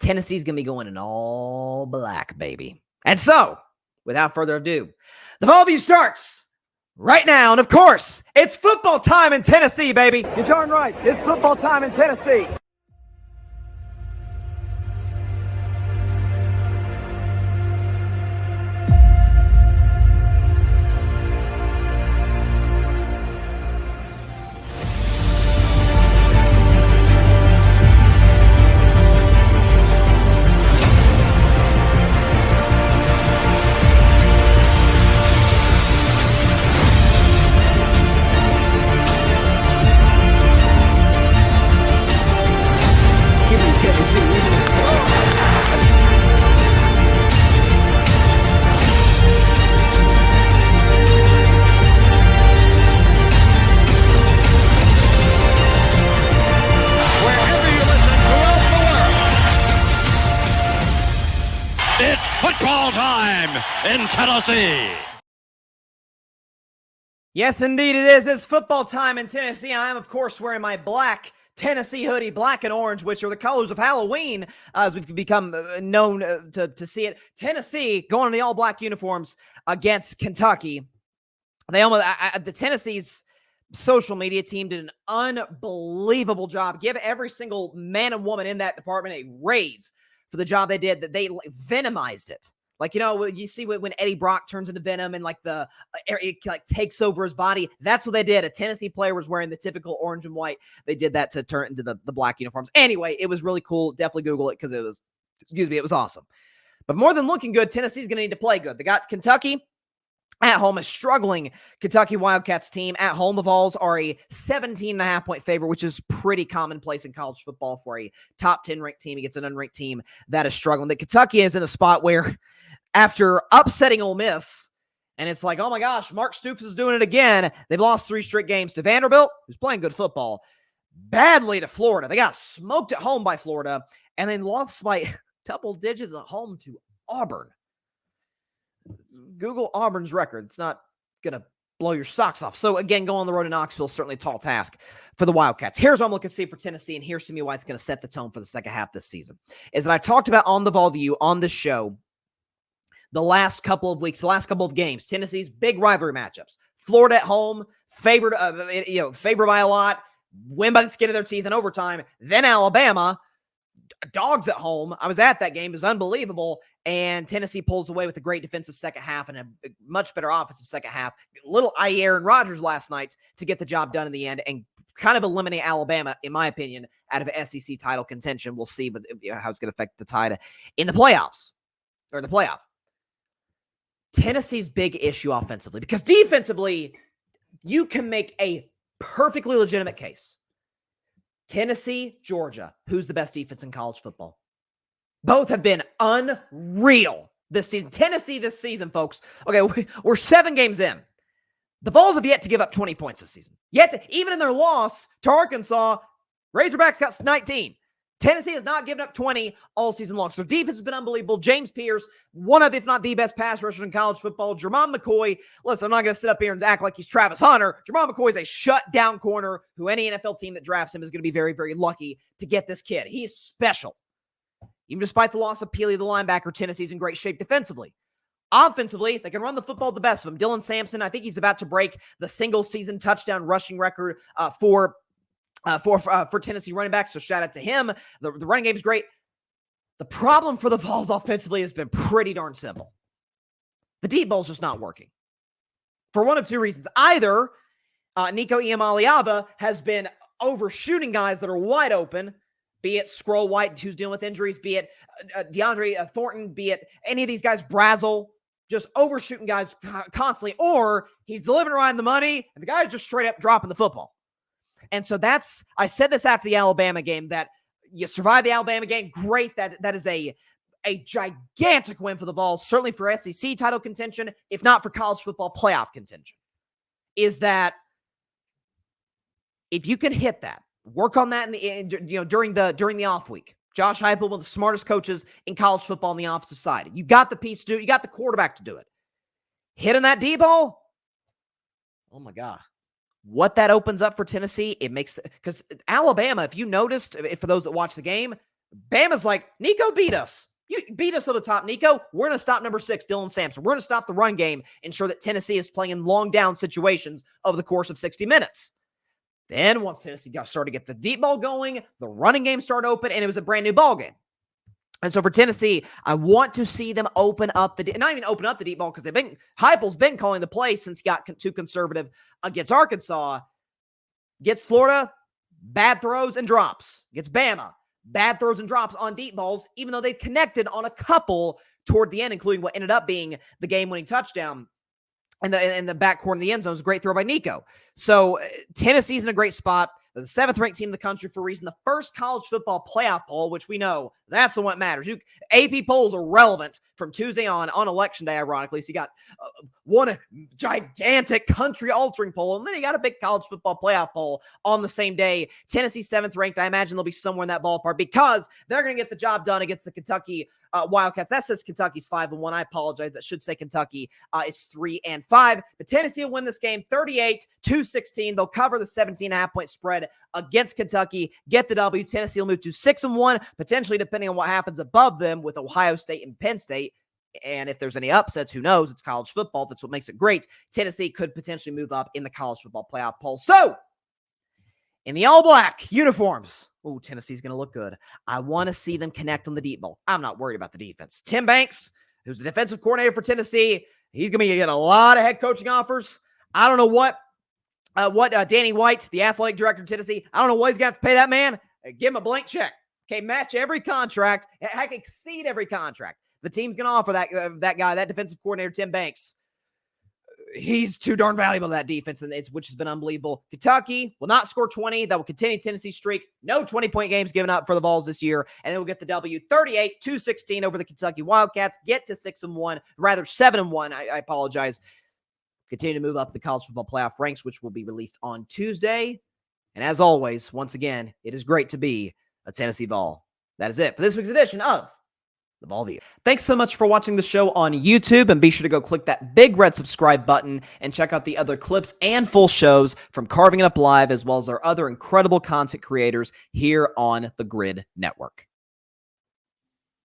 Tennessee's going to be going in all black, baby. And so, without further ado, the Vol View starts right now. And of course, it's football time in Tennessee, baby. You're darn right. It's football time in Tennessee. Football time in Tennessee. Yes, indeed it is. It's football time in Tennessee. I am, of course, wearing my black Tennessee hoodie, black and orange, which are the colors of Halloween, as we've become known to see it. Tennessee going in the all-black uniforms against Kentucky. They almost the Tennessee's social media team did an unbelievable job. Give every single man and woman in that department a raise for the job they did. That they venomized it. Like, you know, you see when Eddie Brock turns into Venom and like it like takes over his body. That's what they did. A Tennessee player was wearing the typical orange and white. They did that to turn it into the black uniforms. Anyway, it was really cool. Definitely Google it because it was awesome. But more than looking good, Tennessee's going to need to play good. They got Kentucky at home, a struggling Kentucky Wildcats team. At home, the Vols are a 17.5-point favorite, which is pretty commonplace in college football for a top 10 ranked team against an unranked team that is struggling. But Kentucky is in a spot where, after upsetting Ole Miss, and it's like, oh my gosh, Mark Stoops is doing it again. They've lost 3 straight games to Vanderbilt, who's playing good football, badly to Florida. They got smoked at home by Florida, and then lost by double digits at home to Auburn. Google Auburn's record. It's not going to blow your socks off. So, again, going on the road to Knoxville is certainly a tall task for the Wildcats. Here's what I'm looking to see for Tennessee, and here's to me why it's going to set the tone for the second half this season. Is that I talked about on the Vol View on this show the last couple of weeks, the last couple of games, Tennessee's big rivalry matchups. Florida at home, favored by a lot, win by the skin of their teeth in overtime. Then Alabama, dogs at home. I was at that game. It was unbelievable. And Tennessee pulls away with a great defensive second half and a much better offensive second half. A little Aaron Rodgers last night to get the job done in the end and kind of eliminate Alabama, in my opinion, out of SEC title contention. We'll see how it's going to affect the Tide in the playoffs, or the playoff. Tennessee's big issue offensively, because defensively, you can make a perfectly legitimate case. Tennessee, Georgia, who's the best defense in college football? Both have been unreal this season. Tennessee this season, folks. Okay, we're 7 games in. The Vols have yet to give up 20 points this season. Even in their loss to Arkansas, Razorbacks got 19. Tennessee has not given up 20 all season long. So defense has been unbelievable. James Pierce, one of, if not the best pass rushers in college football. Jermon McCoy, listen, I'm not going to sit up here and act like he's Travis Hunter. Jermon McCoy is a shutdown corner who any NFL team that drafts him is going to be very, very lucky to get this kid. He's special. Even despite the loss of Peely, the linebacker, Tennessee's in great shape defensively. Offensively, they can run the football the best of them. Dylan Sampson, I think he's about to break the single-season touchdown rushing record for Tennessee running backs, so shout out to him. The running game is great. The problem for the Vols offensively has been pretty darn simple. The deep ball's just not working. For one of 2 reasons. Either Nico Iamaleava has been overshooting guys that are wide open, be it Scroll White, who's dealing with injuries, be it DeAndre Thornton, be it any of these guys, Brazel, just overshooting guys constantly, or he's delivering right in the money, and the guy's just straight up dropping the football. And so I said this after the Alabama game, that you survive the Alabama game, great. That is a gigantic win for the Vols, certainly for SEC title contention, if not for college football playoff contention. Is that if you can hit that, work on that during the off week. Josh Heupel, one of the smartest coaches in college football on the offensive side. You got the piece to do it. You got the quarterback to do it. Hitting that D-ball, oh my God. What that opens up for Tennessee, it makes, because Alabama, if you noticed, for those that watch the game, Bama's like, Nico beat us. You beat us to the top, Nico. We're going to stop number 6, Dylan Sampson. We're going to stop the run game, ensure that Tennessee is playing in long down situations over the course of 60 minutes. Then once Tennessee started to get the deep ball going, the running game started open, and it was a brand new ball game. And so for Tennessee, I want to see them open up not even open up the deep ball, because Heupel's been calling the play since he got too conservative against Arkansas. Gets Florida, bad throws and drops. Gets Bama, bad throws and drops on deep balls, even though they've connected on a couple toward the end, including what ended up being the game-winning touchdown in the backcourt in the end zone. It was a great throw by Nico. So Tennessee's in a great spot. They're the 7th-ranked team in the country for a reason. The first college football playoff poll, which we know, that's the one that matters. AP polls are relevant from Tuesday on Election Day, ironically. So you got one gigantic country-altering poll, and then you got a big college football playoff poll on the same day. Tennessee 7th-ranked. I imagine they'll be somewhere in that ballpark because they're going to get the job done against the Kentucky Wildcats. That says Kentucky's 5-1. I apologize. That should say Kentucky is 3-5. But Tennessee will win this game 38-16. They'll cover the 17.5-point spread against Kentucky, get the W. Tennessee will move to 6-1, potentially depending on what happens above them with Ohio State and Penn State. And if there's any upsets, who knows? It's college football. That's what makes it great. Tennessee could potentially move up in the college football playoff poll. So, in the all-black uniforms, Tennessee's going to look good. I want to see them connect on the deep ball. I'm not worried about the defense. Tim Banks, who's the defensive coordinator for Tennessee, he's going to be getting a lot of head coaching offers. I don't know what Danny White, the athletic director of Tennessee, I don't know what he's going to have to pay that man. Give him a blank check. Okay, match every contract. Heck, exceed every contract. The team's going to offer that guy, that defensive coordinator, Tim Banks. He's too darn valuable to that defense, which has been unbelievable. Kentucky will not score 20. That will continue Tennessee's streak. No 20-point games given up for the Vols this year, and they will get the W 38-16 over the Kentucky Wildcats. Get to 6-1, rather 7-1. I apologize. Continue to move up the college football playoff ranks, which will be released on Tuesday. And as always, once again, it is great to be a Tennessee Vol. That is it for this week's edition of the Vol View. Thanks so much for watching the show on YouTube, and be sure to go click that big red subscribe button and check out the other clips and full shows from Carving It Up Live, as well as our other incredible content creators here on the Grid Network.